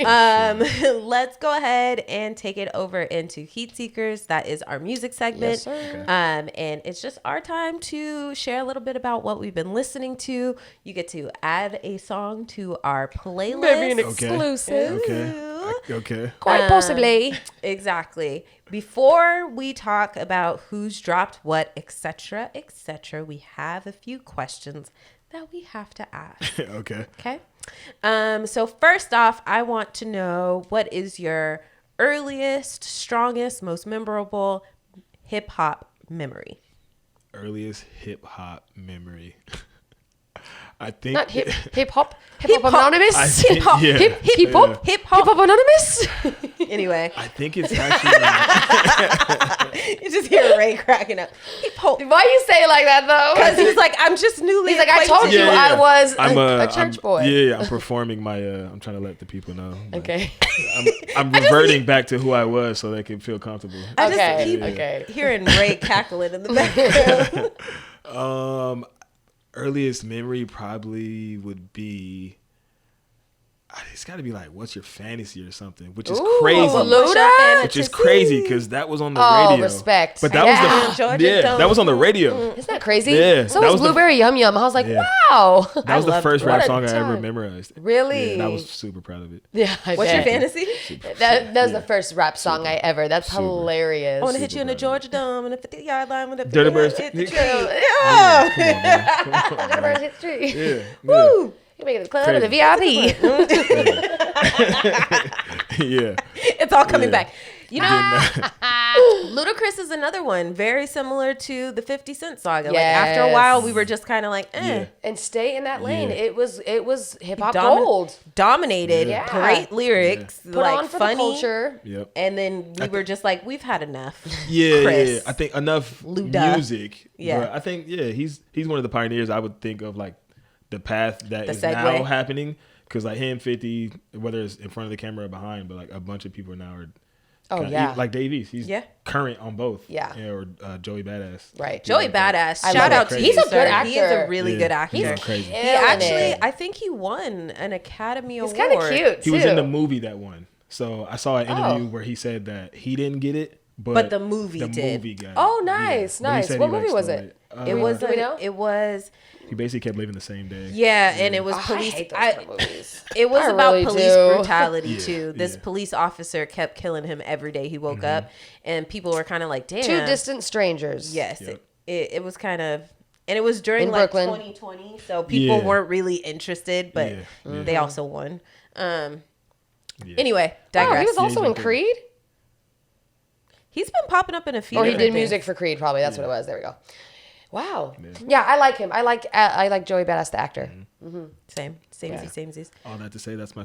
Let's go ahead and take it over into Heat Seekers. That is our music segment. Yes, sir. Okay. And it's just our time to share a little bit about what we've been listening to. You get to add a song to our playlist. Maybe an exclusive. Okay. Quite possibly. Exactly. Before we talk about who's dropped what, etc., we have a few questions that we have to ask. Okay. Okay. So first off, I want to know, what is your earliest, strongest, most memorable hip hop memory? Earliest hip hop memory. I think Not hip hop anonymous. Hip hop. Yeah. Hip hop. Hip hop. Anonymous. Anyway, I think it's actually you just hear Ray cracking up. Hip hop. Why you say it like that though? Because he's like, I'm just newly. He's like, I told you I was a church boy. Yeah, I'm performing my. I'm trying to let the people know. Okay. I'm reverting back to who I was so they can feel comfortable. I just keep hearing Ray cackling in the background. Earliest memory probably would be. It's got to be like, what's your fantasy or something, which is crazy. Luda? Which is crazy because that was on the radio. Respect. But that was that was on the radio. Isn't that crazy? Yeah. So was Blueberry Yum Yum. I was like, wow. That was the first rap song I time. ever memorized. Really? Yeah, and I was super proud of it. Yeah. What's your fantasy? That was the first rap song I ever. That's hilarious. I want to hit you in the Georgia Dome and the 50-yard line with a Dirty Birds. hit the tree. Dirty Birds hit the tree. Yeah. Woo! You make it the club and the VIP. Yeah. It's all coming back. You know, Ludacris is another one, very similar to the 50 Cent saga. Like after a while, we were just kind of like, and stay in that lane. Yeah. It was hip hop gold. Dominated, great lyrics, Put like on for funny the culture. Yep. And then we were just like, we've had enough. Yeah. I think enough Luda. music. Yeah. But I think he's one of the pioneers. I would think of like the path that is segue. now happening, because like him, 50, whether it's in front of the camera or behind, but like a bunch of people now are. Like Dave East. He's current on both. Yeah. Or Joey Badass. Right. Joey Badass. Shout out to you. He's a good actor. He is a really good actor. He's crazy. He actually, I think he won an Academy Award. He's kind of cute, too. He was in the movie that won. So I saw an interview where he said that he didn't get it, but the movie did. Movie got it. Oh, nice, nice. What movie was it? It was. Do we know? It was. He basically kept living the same day. Yeah, and it was police. I hate those kind of movies. It was about really police do. brutality too. This police officer kept killing him every day he woke up, and people were kind of like, "Damn." Two distant strangers. Yes, it was kind of, and it was during In like Brooklyn. 2020, so people weren't really interested, but they also won. Anyway, digress. Oh, he was also in Creed. He's been popping up in a few. Or he different did music things. for Creed, probably. That's what it was. There we go. Wow. Yeah, I like him. I like Joey Badass, the actor. Samesies. All that to say, that's my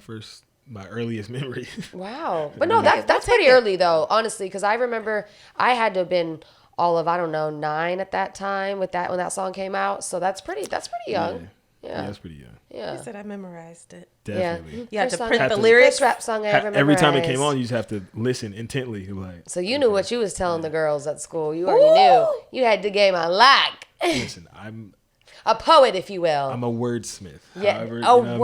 earliest memory. Wow. But no, that's pretty early though, honestly, because I remember I had to have been all of 9 at that time when that song came out. So that's pretty young. Yeah, that's pretty young. Yeah. He said I memorized it. Definitely. You had to First print the song- lyrics. First rap song I ever memorized. Every time it came on, you just have to listen intently. Like, So you knew what you was telling the girls at school. You already knew. You had the game I like. listen, I'm A poet, if you will. a wordsmith. Yeah, However, a you know what I mean?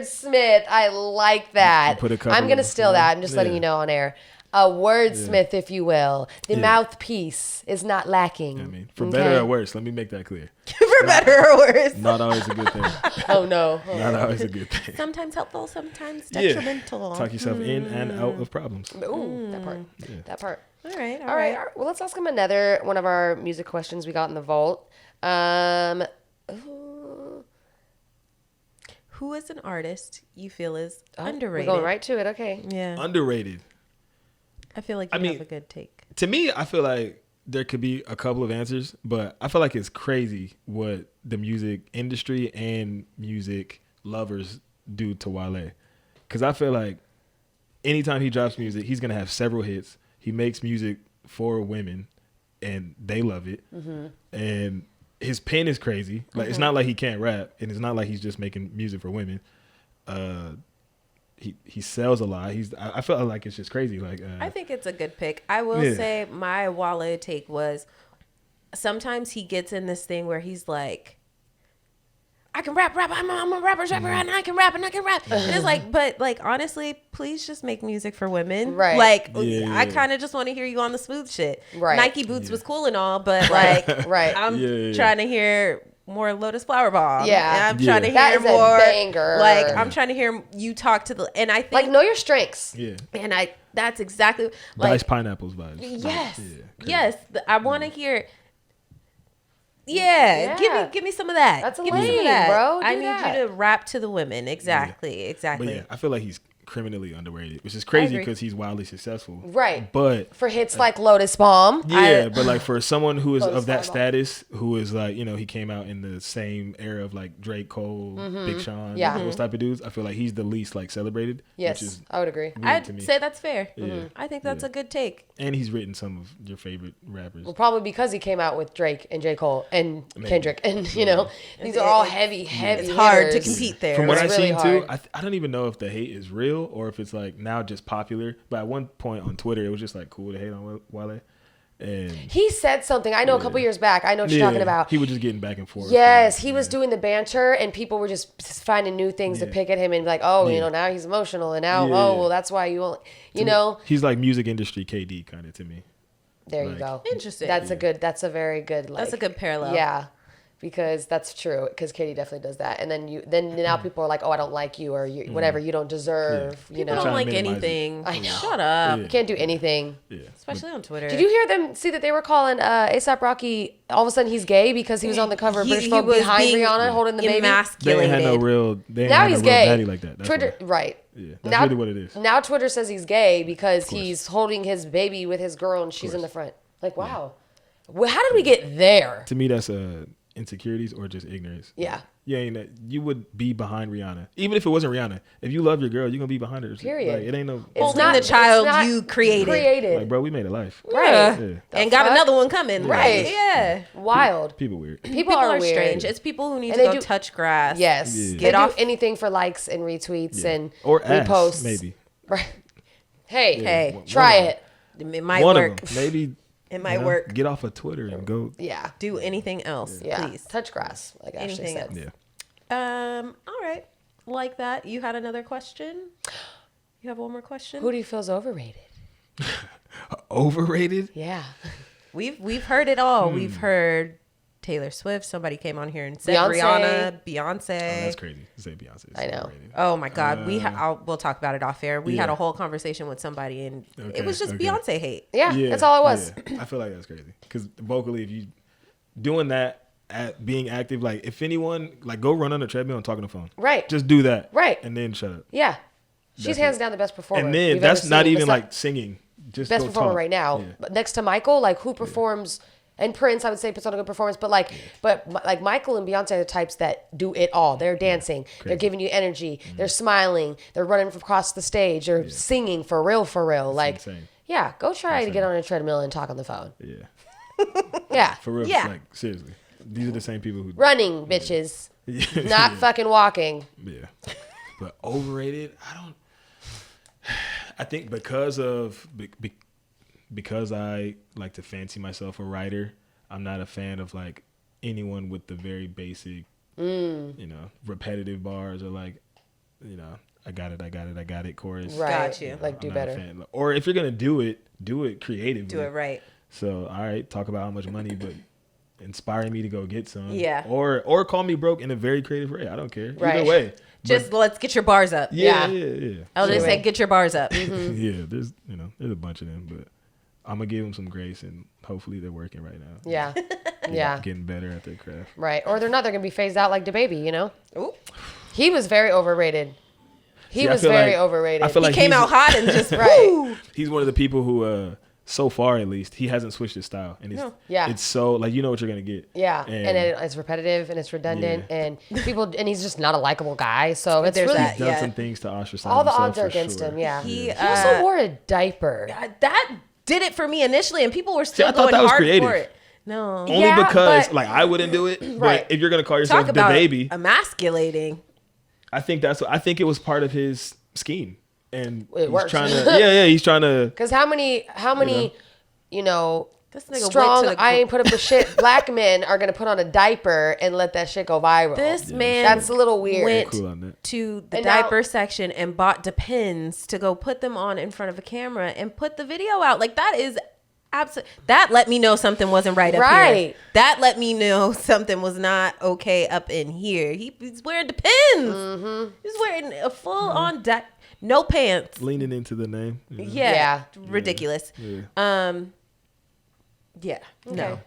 wordsmith. I like that. Put a couple I'm gonna of- steal that. I'm just letting Yeah. you know on air. A wordsmith, if you will. The mouthpiece is not lacking. I mean, for better or worse, let me make that clear. For better or worse. Not always a good thing. Oh no. Not always a good thing. Sometimes helpful, sometimes Yeah. detrimental. Talk yourself in and out of problems. Ooh, that part. Yeah. That part. All right. All right. Well, let's ask him another one of our music questions we got in the vault. Who is an artist you feel is We're underrated? going right to it. Okay. Yeah. Underrated. I feel like you have a good take. To me, I feel like there could be a couple of answers, but I feel like it's crazy what the music industry and music lovers do to Wale. Because I feel like anytime he drops music, he's going to have several hits. He makes music for women, and they love it. Mm-hmm. And his pen is crazy. Like It's not like he can't rap, and it's not like he's just making music for women. He sells a lot. I feel like it's just crazy. Like I think it's a good pick. I will say my Wale take was sometimes he gets in this thing where he's like, I can rap. I'm a rapper, and I can rap. And it's like, but like, honestly, please just make music for women. Right. Like, Yeah. I kind of just want to hear you on the smooth shit. Right. Nike boots was cool and all, but like, I'm trying to hear more Lotus Flower Bomb. Yeah. And I'm trying to hear That is more. a banger. Like, I'm trying to hear you talk to the, and I think. Like, know your strengths. Yeah. And that's exactly. Like, Diced pineapples vibes. Yes. Yeah, yes. I want to hear. Yeah. Give me some of that. That's a give me some of lane, that. bro. I Do need that. you to rap to the women. Exactly. But yeah, I feel like he's criminally underrated, which is crazy agree. because he's wildly successful. Right. But For hits like Lotus Bomb. but like for someone who is Lotus of that Fireball. status, who is like, you know, he came out in the same era of like Drake, Cole, Big Sean, Yeah. those type of dudes. I feel like he's the least like celebrated. Yes, Which is I would agree. weird to I'd me. say that's fair. Yeah. I think that's Yeah. a good take. And he's written some of your favorite rappers. Well, probably because he came out with Drake and J. Cole and Maybe. Kendrick. And, you know, these are all heavy It's hard to hitters. compete there. From what It's I've really seen too, hard. I don't even know if the hate is real or if it's like now just popular. But at one point on Twitter, it was just like cool to hate on Wale. And He said something. I know a couple years back. I know what you're talking about. He was just getting back and forth. Yes, and, he was doing the banter, and people were just finding new things to pick at him and be like, oh, you Yeah. know, now he's emotional, and now, Yeah. oh, well, that's why you only, you know. He's like music industry KD kind of to me. There you like- go. Interesting. That's that's a very good, like. That's a good parallel. Yeah, because that's true, because Katie definitely does that. And then now people are like, oh, I don't like you, or you, whatever, you don't deserve, you People know. don't Trying to like minimize it. anything. I know. Shut up. Yeah. You can't do anything. Yeah. Especially on Twitter. Did you hear them see that they were calling A$AP Rocky all of a sudden he's gay because he was on the cover of British Vogue behind being Rihanna holding the baby? They emasculated. ain't had no real. They ain't Now had he's no real gay. daddy like that. That's Twitter, why. right. Yeah, that's really what it is. Now Twitter says he's gay because he's holding his baby with his girl and she's in the front. Like, wow. Well, how did we get there? To me, that's insecurities or just ignorance. Yeah. Yeah, you would be behind Rihanna, even if it wasn't Rihanna. If you love your girl, you're gonna be behind her. Period. Like, it ain't no. It's Holding not the child it's not you created. Like, bro, we made a life. Right. Yeah. Yeah. And got fuck? another one coming. Right. Yeah. Wild. People weird. People People are weird. strange. It's people who need And to they go do- touch grass. Yes. Yeah. They Get do off. anything for likes and retweets and Or ass, reposts. maybe. Right. Hey, Hey. One- try one of it. It might One work. of them, maybe. It might work. Get off of Twitter and go. Yeah. Do anything else, Yeah. please. Touch grass, like Ashley Anything said. else. Yeah. All right. Like that. You had another question? You have one more question? Who do you feel's overrated? Overrated? Yeah. We've heard it all. Hmm. We've heard Taylor Swift. Somebody came on here and said Beyonce. Rihanna, Oh, Beyonce. that's crazy. You say Beyonce. It's I know. overrated. Oh my God, we'll talk about it off air. We had Yeah. a whole conversation with somebody, and Okay, it was just okay. Beyonce hate. Yeah, that's all it was. yeah. I feel like that's crazy because vocally, if you doing that at being active, like if anyone like go run on the treadmill and talk on the phone, Right. Just do that, Right. and then shut up. Yeah. She's That's hands it. down the best performer. And then we've that's ever not seen. even Besides- like singing. Just best go performer talk. right now. Yeah. But next to Michael, like who performs and Prince, I would say puts on a good performance. But like Michael and Beyonce are the types that do it all. They're dancing. They're giving you energy. They're smiling. They're running across the stage. They're singing for real, for real. Like, insane. yeah, go try to get on a treadmill and talk on the phone. Yeah, Yeah, for real. Yeah. Like seriously, these are the same people who. running, bitches, not fucking walking. Yeah, but overrated. I think because I like to fancy myself a writer, I'm not a fan of like anyone with the very basic, repetitive bars or like, I got it chorus. Right. Got you. Like I'm do not a better. fan. Or if you're gonna do it creatively. Do it right. So all right, talk about how much money, but inspiring me to go get some. Yeah. Or call me broke in a very creative way. I don't care. Right. Either way. Just let's get your bars up. Yeah. I'll just So- say get your bars up. Yeah, there's a bunch of them, but I'm gonna give them some grace and hopefully they're working right now. Yeah, yeah, Getting better at their craft. right. Or they're not. They're gonna be phased out like DaBaby. You know, Ooh. he was very overrated. He See, I was feel very like- overrated. I feel He like came he's- out hot and just Right. He's one of the people who so far at least he hasn't switched his style and Yeah. it's so like you know what you're gonna get. Yeah, and it's repetitive and it's redundant and he's just not a likable guy. So it's There's really that. He's done Yeah. some things to ostracize all the himself odds are for against sure. him. Yeah, He, he also wore a diaper. that did it for me initially, and people were still I thought going that was hard creative. for it. No. Only Yeah, because but- like I wouldn't do it, Right. but if you're gonna call yourself Talk the about baby, emasculating. I think it was part of his scheme. And It he's works. trying to he's trying to Because how many This nigga strong, went to the I ain't put up with shit. Black men are gonna put on a diaper and let that shit go viral. This man, that's a little weird. Went Cool on that. to the And now- diaper section and bought Depends to go put them on in front of a camera and put the video out. Like that is absolutely. That let me know something wasn't right up here. Right. That let me know something was not okay up in here. He's wearing Depends. He's wearing a full on no pants. Leaning into the name. Yeah, ridiculous. Yeah. Yeah, Okay. no.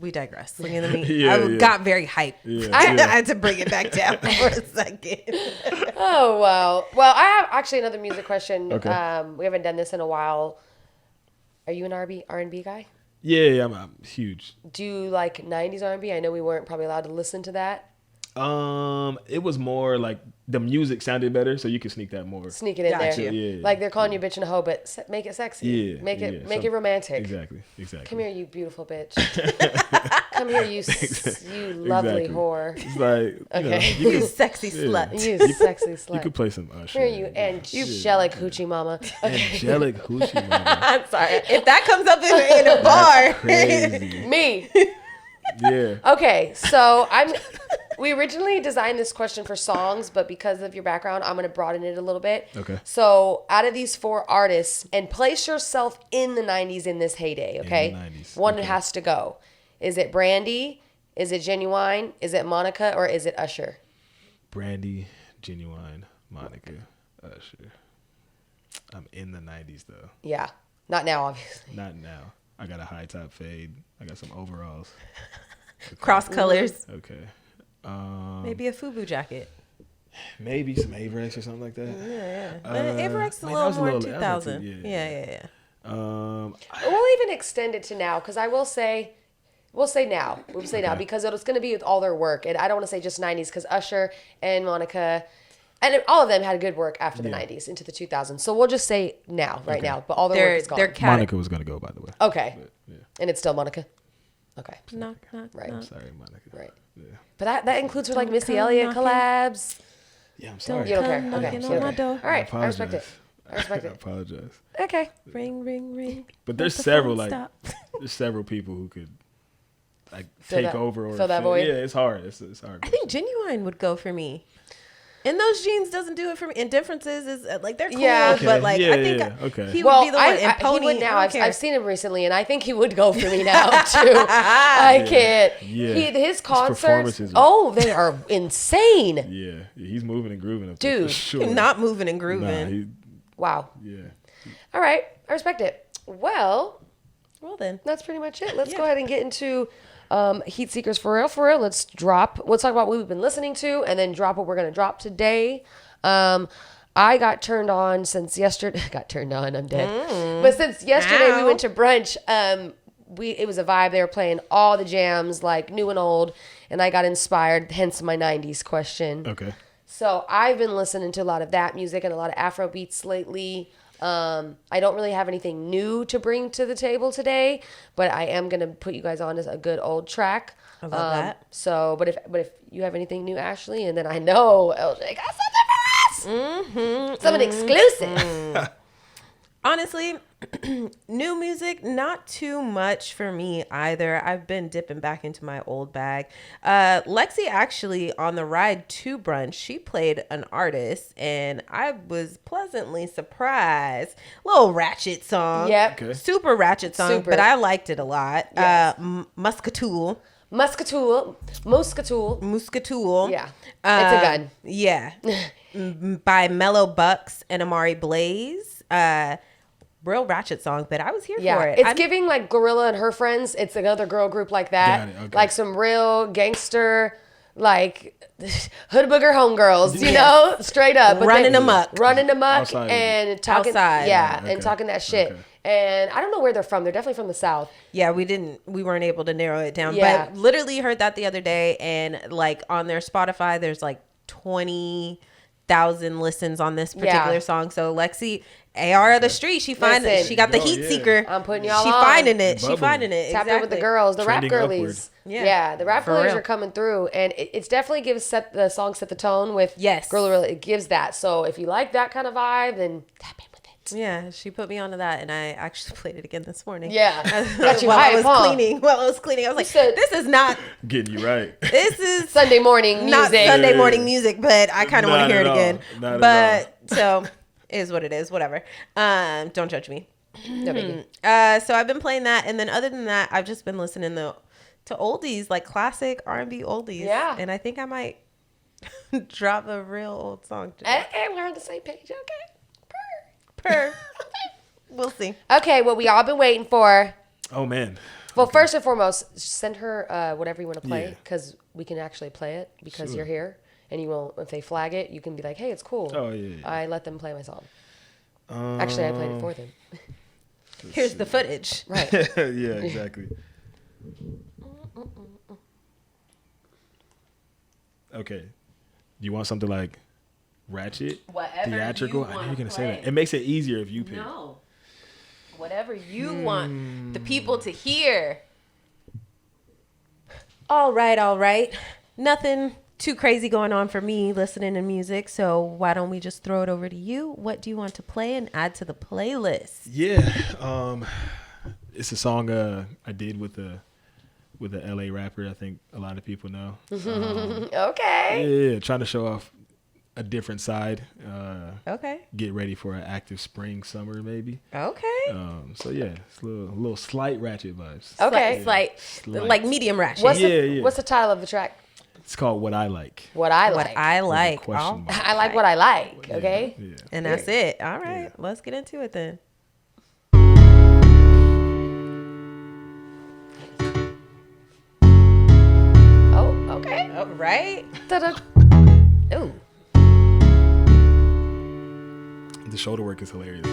We digress. Look at me. Yeah, I yeah. got very hyped. Yeah, I yeah. had to bring it back down for a second. Oh wow. Well, I have actually another music question. Okay. We haven't done this in a while. Are you an R&B guy? Yeah, I'm huge. Do you like 90s R&B? I know we weren't probably allowed to listen to that. It was more like the music sounded better, so you could sneak that more. Sneak it in Gotcha. there. Yeah. Like they're calling you bitch and a hoe, but make it sexy. Yeah, Make it yeah. make it romantic. Exactly. Come here, you beautiful bitch. Come here, you lovely Exactly. whore. It's like, Okay. You sexy slut. You sexy slut. you could play some Usher. Here you angelic hoochie mama. Angelic hoochie mama. I'm sorry. If that comes up in a bar, Crazy. Me. Yeah. Okay, so we originally designed this question for songs, but because of your background, I'm gonna broaden it a little bit. Okay. So out of these 4 artists, and place yourself in the 90s in this heyday, okay? the 90s, One okay. has to go. Is it Brandy? Is it Genuine? Is it Monica? Or is it Usher? Brandy, Genuine, Monica, Usher. I'm in the 90s though. Yeah. Not now, obviously. Not now. I got a high top fade. I got some overalls. cross colors, Okay. maybe a FUBU jacket. Maybe some Averex or something like that. Yeah. Averex a man, little that was a more little- that was 2000. like, Yeah. We'll even extend it to now, because I will say, we'll say now, because it's going to be with all their work. And I don't want to say just 90s, because Usher and Monica, and all of them had good work after the 90s into the 2000s. So we'll just say now, right now. But all their work is gone. They're Monica was gonna go, by the way. Okay. But, yeah. And it's still Monica? Okay. Knock. Right. Sorry, Monica. Right. Yeah. But that includes her like Don't Missy come Elliott knocking. collabs. Yeah, I'm sorry. You don't care. Come Okay. knocking You on don't my care. door. All right. I respect it. I respect I it. apologize. Okay. Ring, ring, ring. But there's Let the several phone like stop. there's several people who could like Fill take that- over or fill that void? Yeah, it's hard. It's hard. I think Genuine would go for me. And those jeans doesn't do it for me. Indifferences is like they're cool, Yeah. Okay, but like yeah, I think yeah, okay. he Well, would be the one. And he Pony, would now. I don't care. I've seen him recently, and I think he would go for me now too. I can't. Yeah. His concerts. performances are- Oh, they are insane. Yeah, he's moving and grooving up there, Dude, for sure. Not moving and grooving. Nah, Wow. yeah. All right. I respect it. Well, Well then, that's pretty much it. Let's go ahead and get into Heat Seekers for real. For real. Let's talk about what we've been listening to, and then drop what we're going to drop today. I got turned on since yesterday. Got turned on. I'm dead. But since yesterday we Ow. went to brunch, it was a vibe. They were playing all the jams, like new and old, and I got inspired. Hence my 90s question. Okay. So I've been listening to a lot of that music and a lot of Afro beats lately. I don't really have anything new to bring to the table today, but I am gonna put you guys on as a good old track. I love that. So, but if you have anything new, Ashley, and then I know LJ got something for us, something exclusive. honestly, new music, not too much for me either. I've been dipping back into my old bag. Lexie actually on the ride to brunch, she played an artist and I was pleasantly surprised. Little ratchet song. Yep. Okay. Super ratchet song, Super. but I liked it a lot. Yes. Muscatool. Muscatool. Yeah, it's a gun. Yeah. By Mellow Bucks and Amari Blaze. Real ratchet song, but I was here Yeah, for it. it's giving like Gorilla and her friends. It's another girl group like that. Got it, okay. Like some real gangster, like hood booger homegirls, you know, straight up. But Running then- amok. Running amok Outside. and talking. Outside. Yeah, Okay. and talking that shit. Okay. And I don't know where they're from. They're definitely from the South. Yeah, we weren't able to narrow it down. Yeah. But literally heard that the other day, and like on their Spotify, there's like 20,000 listens on this particular Yeah. song. So Lexie, AR of the street, she got the Oh, heat yeah. seeker. I'm putting y'all She on. finding it. She Bubbling. finding it. Tap in with the Exactly. girls, the Trending rap upward. girlies. Yeah. Yeah, the rap For girlies real. are coming through, and it's definitely the song set the tone with Yes. Gorilla. It gives that. So if you like that kind of vibe, then tap in with it. Yeah, she put me onto that, and I actually played it again this morning. Yeah. Got you while I hype, was huh? cleaning. While I was cleaning, I was like, "This is not Getting you right. This is Sunday morning music. not Sunday morning music, but I kind of want to hear it again. Not But so it is what it is. Whatever. Don't judge me. No biggie. So I've been playing that, and then other than that, I've just been listening to oldies, like classic R&B oldies. Yeah. And I think I might drop a real old song today. Okay, we're on the same page. Okay. Per. We'll see. Okay, what we all been waiting for. Oh man. Well, first and foremost, send her whatever you want to play Yeah. because we can actually play it because Sure. you're here, and you will. If they flag it, you can be like, "Hey, it's cool." Oh yeah. I let them play my song. Actually, I played it for them. Here's the footage. Right. Yeah, exactly. Okay. You want something like ratchet? Whatever Theatrical? you I know wanna you're gonna say play. that. It makes it easier if you pick. No. Whatever you want the people to hear. All right. Nothing too crazy going on for me listening to music. So why don't we just throw it over to you? What do you want to play and add to the playlist? Yeah. It's a song I did with a LA rapper I think a lot of people know. Okay. Yeah, trying to show off a different side. Okay. Get ready for an active spring, summer maybe. Okay. So yeah, it's a little slight ratchet vibes. Okay. Slight. Like medium ratchet. What's Yeah. What's the title of the track? It's called What I Like. What I What like. I like. question mark. I like what I like. Okay. Yeah. And that's it. All right. Let's get into it then. Oh, okay. All right. Ta-da. Ooh. The shoulder work is hilarious.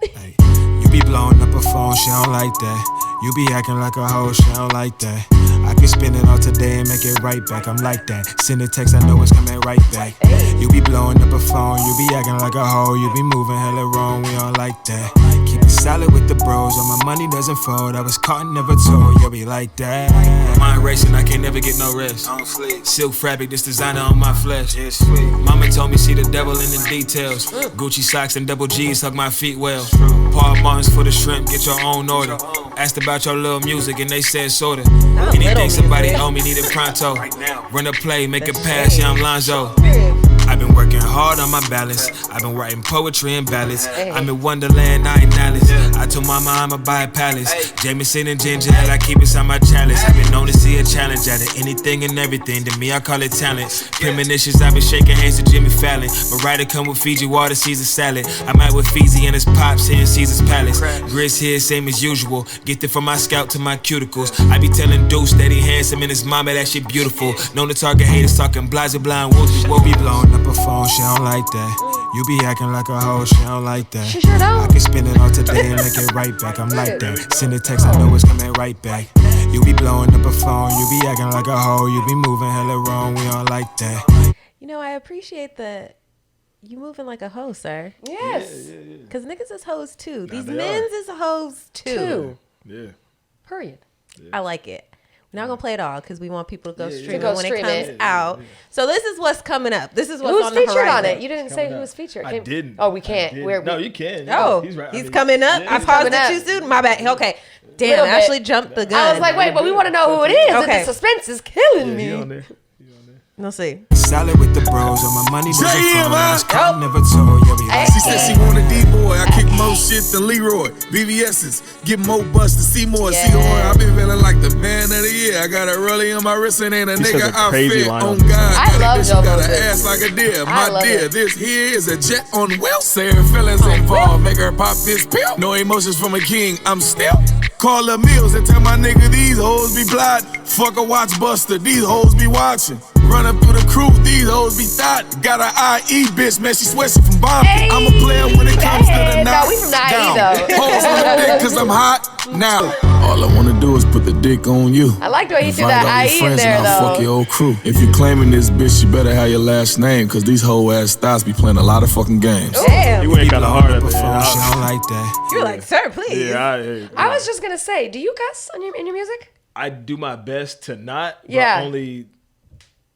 Hey, you be blowing up a phone, she don't like that. You be acting like a hoe, she don't like that. I can spend it all today and make it right back. I'm like that. Send a text, I know it's coming right back. You be blowing up a phone, you be acting like a hoe. You be moving hella wrong, we don't like that. Keep it solid with the bros, all my money doesn't fold. I was caught and never told, you'll be like that. Mind racing, I can't never get no rest. Silk fabric, this designer on my flesh. Mama told me see the devil in the details. Gucci socks and double G's hug my feet well. Paul Martins for the shrimp, get your own order. Asked about your little music and they said sorta. Anything somebody owe me, need it pronto. Run a play, make a pass, yeah I'm Lonzo. I've been working hard on my balance. I've been writing poetry and ballads. I'm in Wonderland, I ain't Alice. I told mama I'ma buy a palace. Jameson and ginger ale, I keep inside my chalice. I've been known to see a challenge out of anything and everything. To me, I call it talent. Premonitions, I've been shaking hands to Jimmy Fallon. Mariah come with Fiji water, Caesar salad. I'm out with Fiji and his pops here in Caesar's palace. Grits here, same as usual. Gifted from my scalp to my cuticles. I be telling Deuce that he handsome and his mama that shit beautiful. Known to target haters talking blase blind whoopie. We'll be blowing up a phone, she don't like that. You be acting like a hoe, she don't like that. She sure don't. I can spend it all today and make it right back. I'm like that. Send a text, I know it's coming right back. You be blowing up a phone, you be acting like a hoe. You be moving hella wrong, we don't like that. You know, I appreciate the you moving like a hoe, sir. Yes. Because niggas is hoes too. These they men's is hoes too. Yeah. Period. I like it. We're not gonna play it all because we want people to go stream To go it when stream it comes it. out. So this is what's coming up. This is what's Who's on the featured horizon. on it? You didn't say who was featured. I didn't. Oh, we can't. No, you can. Oh, he's right. I mean, coming up. yeah. I paused coming it up. too soon. My bad. Okay. Damn, Little I bit. actually jumped the gun. I was like, wait, but we want to know who it is. Okay. The suspense is killing Yeah, me. he on there. We'll see. Solid with the bros, all my money doesn't J.M., fall. I was huh? caught, never told, you'll be like She said she want a D-boy. I kick more shit than Leroy. BVS's, get more bust to see more. Yeah. See more. I been feeling like the man of the year. I got a rollie on my wrist and ain't a He nigga says a crazy outfit line on on this God. I Got a love bitch, Joe you got an Moses. ass like a deer. I My love dear, it. this here is a jet on wheel. Say her feelings involved. Make her pop this pill. No emotions from a king. I'm still. Call her meals and tell my nigga these hoes be blind. Fuck a watch buster. These hoes be watching. Run up through the crew, these hoes be thought. Got an IE bitch, man, she swear she from Bombay. Hey. I'm a player when it comes to the No, knock we from the IE down. though. Hoes on the dick cause I'm hot now. All I wanna do is put the dick on you. I like the way you threw Invite all that your IE in friends there, and I'll fuck though. your whole crew. If you claiming this bitch, you better have your last name. Cause these hoe ass thighs be playing a lot of fucking games. Damn. You went kind of hard at the phone, she end. don't like that. You're like, sir, please. Yeah, I was just gonna say, do you cuss in your music? I do my best to not. Yeah. But only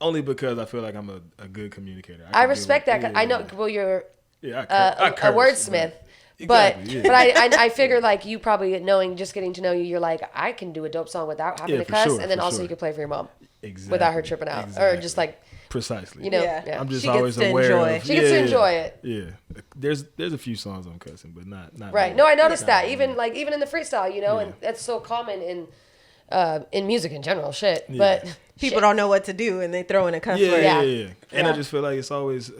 Only because I feel like I'm a good communicator. I can respect give that. it- 'Cause I know. Well, you're Yeah, a curse, wordsmith. Exactly, yeah. But I figure like you probably just getting to know you, you're like, I can do a dope song without having to for cuss, sure, and then for also sure. you can play for your mom Exactly. without her tripping out, or just like, precisely. you know, Yeah. yeah. I'm just She gets always to aware enjoy. of. She gets to enjoy it. Yeah, there's a few songs I'm cussing, but not Right. many. No, I noticed Not that many. even in the freestyle, you know, and that's so common in music in general. Shit, Yeah. but People don't know what to do and they throw in a cuss Yeah, word. yeah, Yeah. yeah. And Yeah. I just feel like it's always.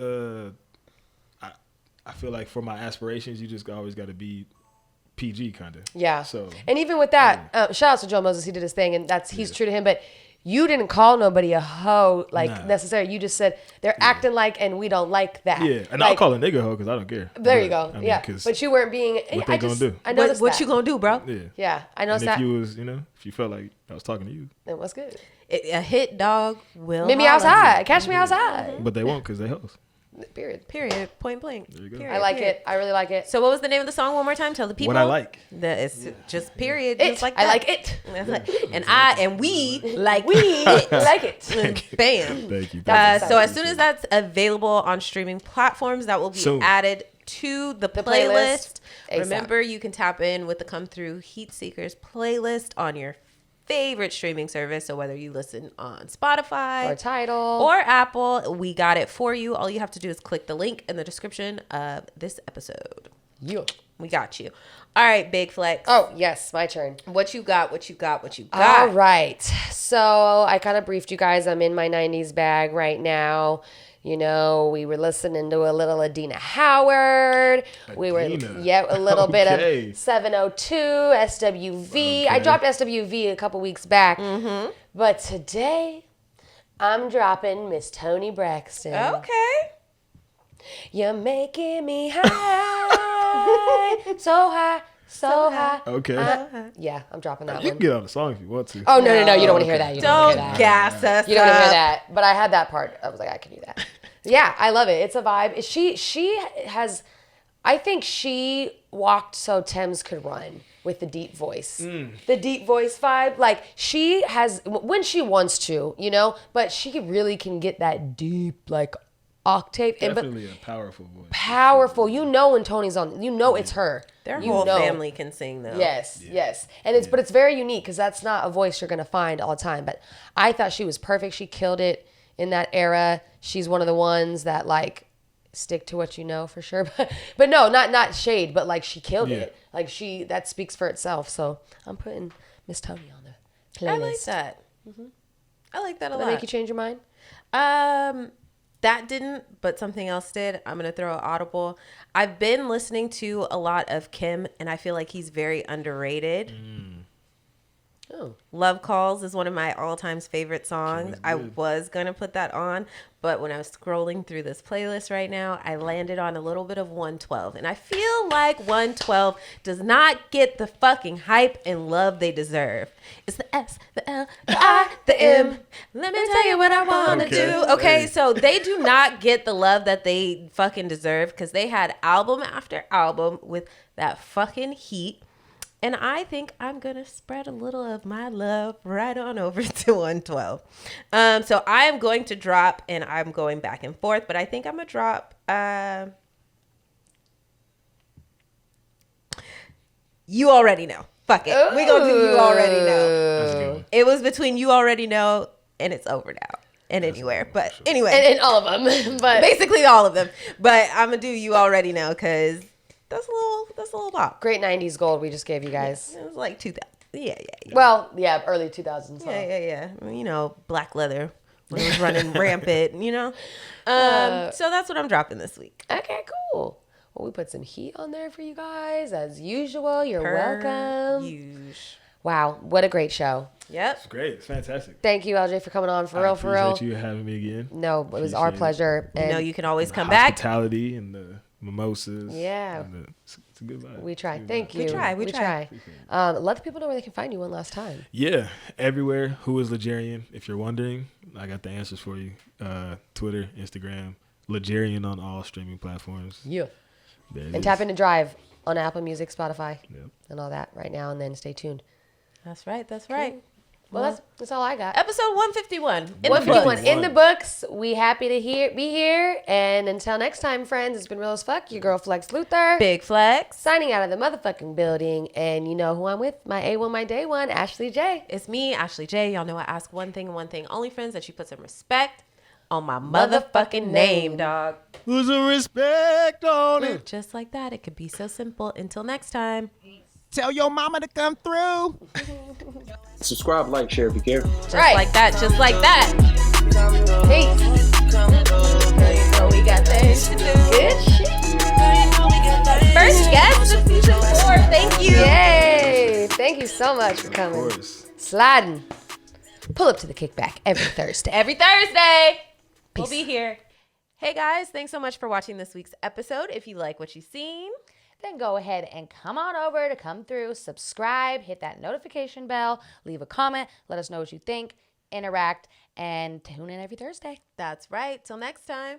I feel like for my aspirations, you just always got to be PG kind of. Yeah. So And even with that, shout out to Joe Moses. He did his thing, and he's true to him. But you didn't call nobody a hoe necessarily. You just said they're acting like, and we don't like that. yeah, and like, I'll call a nigga hoe because I don't care. There But, you go. I mean, Yeah. 'cause But you weren't being. what they gonna do? I noticed What that. you gonna do, bro? Yeah. Yeah, I And noticed if that. you was, if you felt like I was talking to you, It was good. A hit dog will Meet me holler. outside. Catch me outside. but they won't because they hoes. Period. Period. Point blank. There you go. Period, I like period. it. I really like it. So what was the name of the song one more time? Tell the people. What I like. It's just period. It. Just like I that. like it. And we like We like it. Bam. Thank you. That's So as soon as that's available on streaming platforms, that will be Soon. added to the playlist playlist. ASAP. Remember, you can tap in with the Come Thru HeatSeekers playlist on your favorite streaming service. So whether you listen on Spotify Or title. or Apple, we got it for you. All you have to do is click the link in the description of this episode. You. We got you. All right, Big Flex. Oh, yes. My turn. What you got? What you got? What you All got? right. So I kind of briefed you guys. I'm in my 90s bag right now. You know, we were listening to a little Adina Howard. We were, Adina. a little bit Okay. of 702, SWV. I Okay. dropped SWV a couple weeks back. Mm-hmm. But today, I'm dropping Miss Toni Braxton. Okay. You're making me high, so high, so high. Okay. Yeah, I'm dropping that You one. can get on the song if you want to. Oh, no, you don't want to hear that. You don't want to Don't hear that. gas us You don't want to hear up. that. But I had that part. I was like, I can do that. Yeah, I love it. It's a vibe. She has, I think she walked so Thames could run with the deep voice. The deep voice vibe. Like she has, when she wants to, but she really can get that deep, like octave. Definitely a powerful voice. Powerful. When Toni's on, it's her. Their You whole know. family can sing though. Yes, yes. And but it's very unique because that's not a voice you're going to find all the time. But I thought she was perfect. She killed it in that era. She's one of the ones that like stick to what you know for sure. But no, not shade, but like she killed it. Like that speaks for itself. So I'm putting Miss Toni on the playlist. I like that. I like that a Did lot. that make you change your mind? That didn't, but something else did. I'm going to throw an audible. I've been listening to a lot of Kim, and I feel like he's very underrated. Oh. Love Calls is one of my all-time favorite songs. is I good. was going to put that on, but when I was scrolling through this playlist right now, I landed on a little bit of 112. And I feel like 112 does not get the fucking hype and love they deserve. It's the S, the L, the I, the M. Let me tell you what I want to Okay. do. Okay, Hey. so they do not get the love that they fucking deserve because they had album after album with that fucking heat. And I think I'm going to spread a little of my love right on over to 112. So I am going to drop, and I'm going back and forth, but I think I'm going to drop You Already Know. Fuck it. We going to do You Already Know. That's a good one. It was between You Already Know and It's Over Now and Anywhere. But anyway. And all of them. But Basically all of them. But I'm going to do You Already Know because that's a little pop. great 90s gold we just gave you guys. It was like 2000. Yeah. Well, yeah, early 2000s. Yeah. Black leather when it was running rampant, So that's what I'm dropping this week. Okay, cool. Well, we put some heat on there for you guys. As usual, you're welcome. Huge. Wow, what a great show. Yep. It's great. It's fantastic. Thank you, LJ, for coming on. For I real, for real. appreciate you having me again. No, it was our Appreciate it. pleasure. And You can always come back. Hospitality and the mimosas. Yeah. and it's a good vibe. we try. It's a good Thank vibe. you. We try. Let the people know where they can find you one last time. Yeah, everywhere. Who is Lejerion? If you're wondering, I got the answers for you. Twitter, Instagram, Lejerion on all streaming platforms. Yeah. There it And is. tap into Drive on Apple Music, Spotify, Yep. and all that right now. And then stay tuned. That's right. Well, that's all I got. Episode 151. 151 in the books. We happy to be here. And until next time, friends, it's been real as fuck. Your girl Flex Luther. Big Flex. Signing out of the motherfucking building. And you know who I'm with. My A1, my day one, Ashley J. It's me, Ashley J. Y'all know I ask one thing and one thing only, friends, that you put some respect on my motherfucking name, dog. Put some respect on it. Just like that. It could be so simple. Until next time. Tell your mama to come through. Subscribe, like, share if you care. Just like that. Just like that. Peace. You know we got things to do. Good shit. First guest of season 4. Thank you. Yay. Thank you so much for coming. Of course. Sliding. Pull up to the kickback every Thursday. Every Thursday. We'll Peace. be here. Hey guys, thanks so much for watching this week's episode. If you like what you've seen, then go ahead and come on over to Come Through, subscribe, hit that notification bell, leave a comment, let us know what you think, interact, and tune in every Thursday. that's right. Till next time.